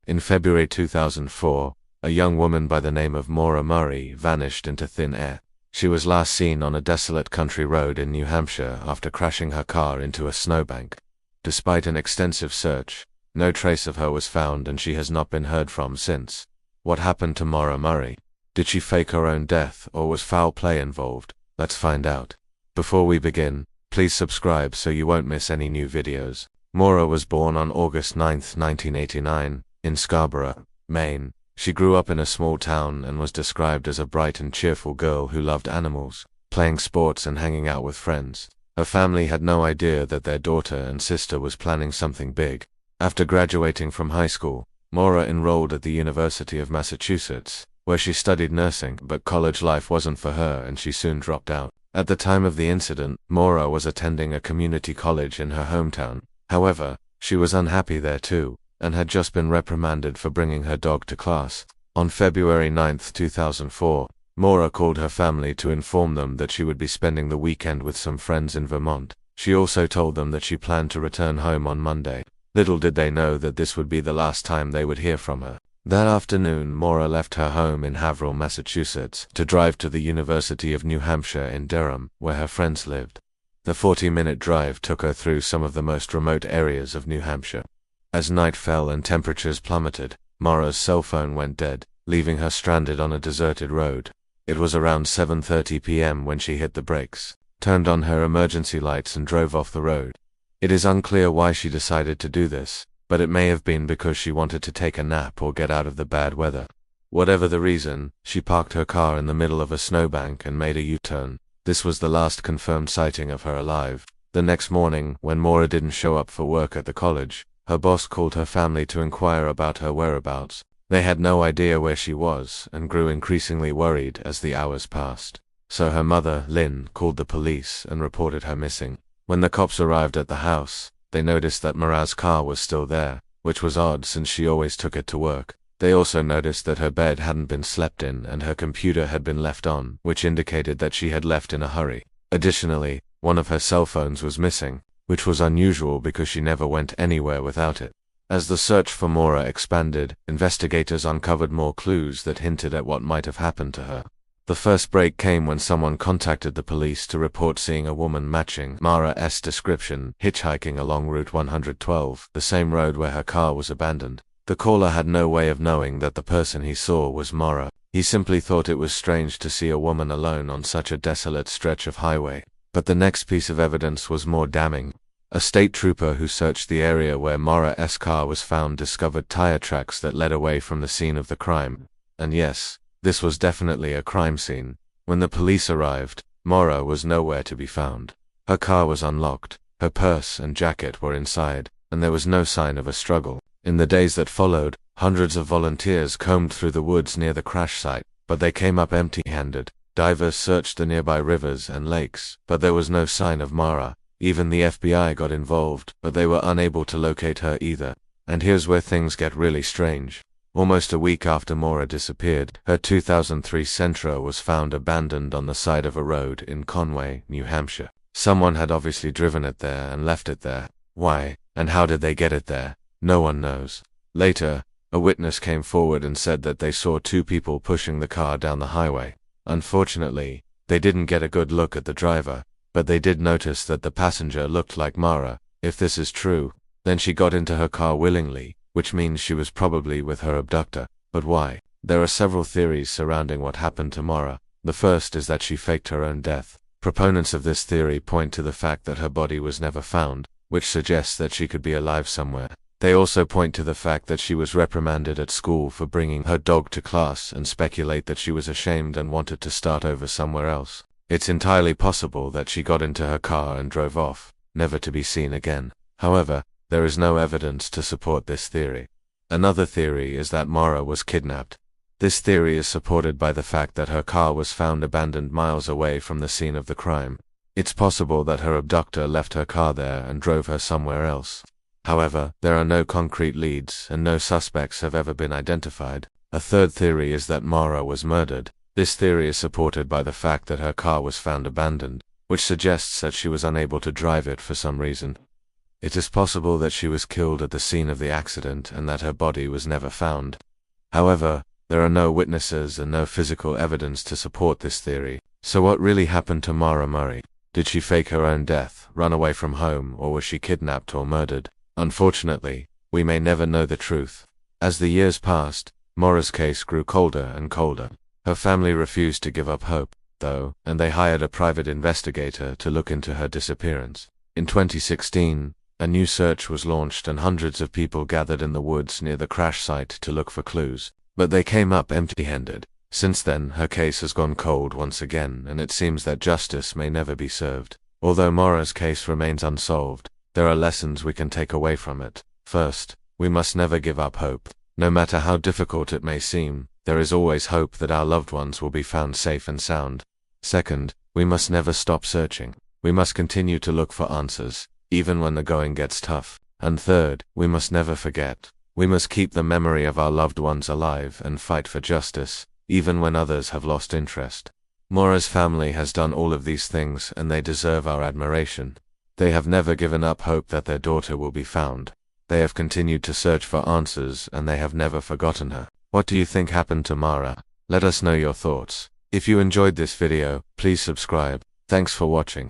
In February 2004, a young woman by the name of Maura Murray vanished into thin air. She was last seen on a desolate country road in New Hampshire after crashing her car into a snowbank. Despite an extensive search, no trace of her was found and she has not been heard from since. What happened to Maura Murray? Did she fake her own death or was foul play involved? Let's find out. Before we begin, please subscribe so you won't miss any new videos. Maura was born on August 9, 1989, in Scarborough, Maine. She grew up in a small town and was described as a bright and cheerful girl who loved animals, playing sports and hanging out with friends. Her family had no idea that their daughter and sister was planning something big. After graduating from high school, Maura enrolled at the University of Massachusetts, where she studied nursing, but college life wasn't for her and she soon dropped out. At the time of the incident, Maura was attending a community college in her hometown. However, she was unhappy there too, and had just been reprimanded for bringing her dog to class. On February 9, 2004, Maura called her family to inform them that she would be spending the weekend with some friends in Vermont. She also told them that she planned to return home on Monday. Little did they know that this would be the last time they would hear from her. That afternoon, Maura left her home in Haverhill, Massachusetts, to drive to the University of New Hampshire in Durham, where her friends lived. The 40-minute drive took her through some of the most remote areas of New Hampshire. As night fell and temperatures plummeted, Maura's cell phone went dead, leaving her stranded on a deserted road. It was around 7:30 p.m. when she hit the brakes, turned on her emergency lights and drove off the road. It is unclear why she decided to do this, but it may have been because she wanted to take a nap or get out of the bad weather. Whatever the reason, she parked her car in the middle of a snowbank and made a U-turn. This was the last confirmed sighting of her alive. The next morning, when Maura didn't show up for work at the college, her boss called her family to inquire about her whereabouts. They had no idea where she was and grew increasingly worried as the hours passed. So her mother, Lynn, called the police and reported her missing. When the cops arrived at the house, they noticed that Maura's car was still there, which was odd since she always took it to work. They also noticed that her bed hadn't been slept in and her computer had been left on, which indicated that she had left in a hurry. Additionally, one of her cell phones was missing, which was unusual because she never went anywhere without it. As the search for Maura expanded, investigators uncovered more clues that hinted at what might have happened to her. The first break came when someone contacted the police to report seeing a woman matching Maura's description hitchhiking along Route 112, the same road where her car was abandoned. The caller had no way of knowing that the person he saw was Maura. He simply thought it was strange to see a woman alone on such a desolate stretch of highway. But the next piece of evidence was more damning. A state trooper who searched the area where Maura's car was found discovered tire tracks that led away from the scene of the crime. And yes, this was definitely a crime scene. When the police arrived, Maura was nowhere to be found. Her car was unlocked, her purse and jacket were inside, and there was no sign of a struggle. In the days that followed, hundreds of volunteers combed through the woods near the crash site, but they came up empty-handed. Divers searched the nearby rivers and lakes, but there was no sign of Maura. Even the FBI got involved, but they were unable to locate her either. And here's where things get really strange. Almost a week after Maura disappeared, her 2003 Sentra was found abandoned on the side of a road in Conway, New Hampshire. Someone had obviously driven it there and left it there. Why, and how did they get it there? No one knows. Later, a witness came forward and said that they saw two people pushing the car down the highway. Unfortunately, they didn't get a good look at the driver, but they did notice that the passenger looked like Maura. If this is true, then she got into her car willingly, which means she was probably with her abductor. But why? There are several theories surrounding what happened to Maura. The first is that she faked her own death. Proponents of this theory point to the fact that her body was never found, which suggests that she could be alive somewhere. They also point to the fact that she was reprimanded at school for bringing her dog to class and speculate that she was ashamed and wanted to start over somewhere else. It's entirely possible that she got into her car and drove off, never to be seen again. However, there is no evidence to support this theory. Another theory is that Maura was kidnapped. This theory is supported by the fact that her car was found abandoned miles away from the scene of the crime. It's possible that her abductor left her car there and drove her somewhere else. However, there are no concrete leads and no suspects have ever been identified. A third theory is that Maura was murdered. This theory is supported by the fact that her car was found abandoned, which suggests that she was unable to drive it for some reason. It is possible that she was killed at the scene of the accident and that her body was never found. However, there are no witnesses and no physical evidence to support this theory. So what really happened to Maura Murray? Did she fake her own death, run away from home, or was she kidnapped or murdered? Unfortunately, we may never know the truth. As the years passed, Maura's case grew colder and colder. Her family refused to give up hope, though, and they hired a private investigator to look into her disappearance. In 2016, a new search was launched and hundreds of people gathered in the woods near the crash site to look for clues. But they came up empty-handed. Since then, her case has gone cold once again, and it seems that justice may never be served. Although Maura's case remains unsolved, there are lessons we can take away from it. First, we must never give up hope. No matter how difficult it may seem, there is always hope that our loved ones will be found safe and sound. Second, we must never stop searching. We must continue to look for answers, even when the going gets tough. And third, we must never forget. We must keep the memory of our loved ones alive and fight for justice, even when others have lost interest. Maura's family has done all of these things, and they deserve our admiration. They have never given up hope that their daughter will be found. They have continued to search for answers, and they have never forgotten her. What do you think happened to Maura? Let us know your thoughts. If you enjoyed this video, please subscribe. Thanks for watching.